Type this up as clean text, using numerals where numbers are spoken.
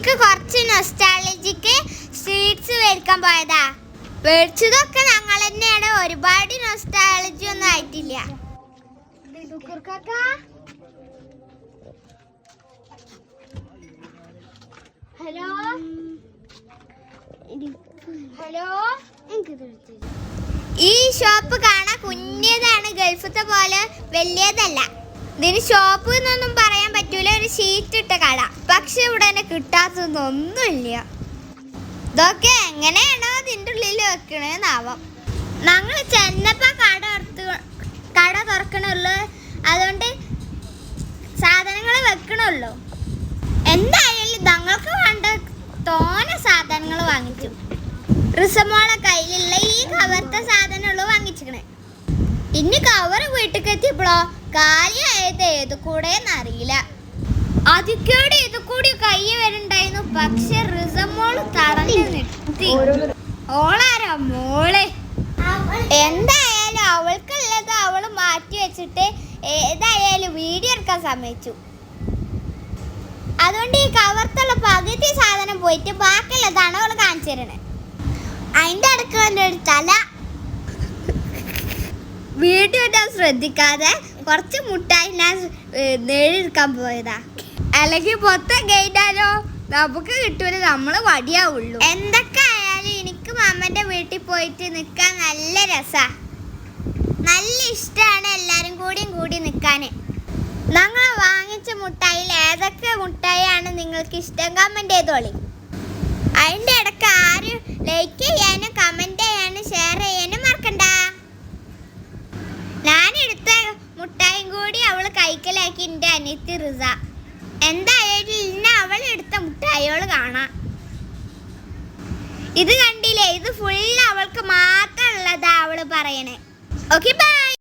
നമുക്ക് കുറച്ച് nostalgic sweets മേടിക്കാൻ പോയതാ. മേടിച്ചതൊക്കെ ഞങ്ങൾ തന്നെയാണ്. ഒരുപാട് നൊസ്റ്റാൾജി ഒന്നും ആയിട്ടില്ല. ഹലോ ഹലോ, ഈ ഷോപ്പ് കാണാൻ കുഞ്ഞതാണ്, ഗൾഫത്തെ പോലെ വലിയതല്ല. ഇതിന് ഷോപ്പ് എന്നൊന്നും പറയാൻ പറ്റൂല, ഒരു ഷീറ്റ് ഇട്ട കട. പക്ഷെ ഇവിടെ തന്നെ കിട്ടാത്തതൊന്നുമില്ല. ഇതൊക്കെ എങ്ങനെയാണോ ഇതിൻ്റെ ഉള്ളിൽ വെക്കണേന്നാവാം. ഞങ്ങൾ ചെന്നപ്പോ കട തുറക്കണുള്ളൂ, അതുകൊണ്ട് സാധനങ്ങൾ വെക്കണുള്ളൂ. എന്തായാലും ഞങ്ങൾക്ക് വേണ്ട തോനെ സാധനങ്ങൾ വാങ്ങിച്ചു. റിസമോളെ കയ്യിലുള്ള ഈ കവർത്ത സാധനമുള്ളൂ വാങ്ങിച്ചിക്കണേ. ഇനി കവർ വീട്ടിലേക്ക് എത്തിയപ്പോഴോ കാലിയായത് ഏത് കൂടെ എന്നറിയില്ല. അതിക്കേട് ഇത് കൂടി കൈ വരുന്നുണ്ടായിരുന്നു. പക്ഷെ റിസമോള് തടഞ്ഞു നിർത്തി. ഓളാരാ മോളെ. എന്തായാലും അവൾക്കുള്ളത് അവള് മാറ്റി വെച്ചിട്ട് ഏതായാലും വീഡിയോ എടുക്കാൻ സമ്മതിച്ചു. അതുകൊണ്ട് ഈ കവർത്തുള്ള പകുതി സാധനം പോയിട്ട് ബാക്കിയുള്ളതാണ് അവള് കാണിച്ചു തരണേ. അതിന്റെ അടുക്കള ഒരു തല. വീഡിയോ ഇടാൻ ശ്രദ്ധിക്കാതെ കുറച്ച് മുട്ടായി ഞാൻ നേടിയെടുക്കാൻ പോയതാ. അല്ലെങ്കിൽ മൊത്തം കഴിഞ്ഞാലോ നമുക്ക് കിട്ടൂല, നമ്മള് വടിയാവുള്ളൂ. എന്തൊക്കെ ആയാലും എനിക്ക് മാമന്റെ വീട്ടിൽ പോയിട്ട് നിൽക്കാൻ നല്ല രസാ. നല്ല ഇഷ്ടമാണ് എല്ലാരും കൂടി നിൽക്കാന്. ഞങ്ങൾ വാങ്ങിച്ച മുട്ടായിൽ ഏതൊക്കെ മുട്ടായാണ് നിങ്ങൾക്ക് ഇഷ്ടം കമന്റ് ചെയ്തോളി. അതിന്റെ ഇടയ്ക്ക് ആരും ലൈക്ക് ചെയ്യാനും കമന്റ് ചെയ്യാനും ഷെയർ ചെയ്യാനും മറക്കണ്ട. ഞാനെടുത്ത മുട്ടായും കൂടി അവള് കൈക്കലാക്കി എൻ്റെ അനിയത്തി റിസ. എന്തായാലും ഇന്ന് അവൾ എടുത്ത മുട്ടായികൾ കാണാം. ഇത് കണ്ടില്ലേ, ഇത് ഫുൾ അവൾക്ക് മാത്രമുള്ളതാ അവള് പറയണേ. Okay bye.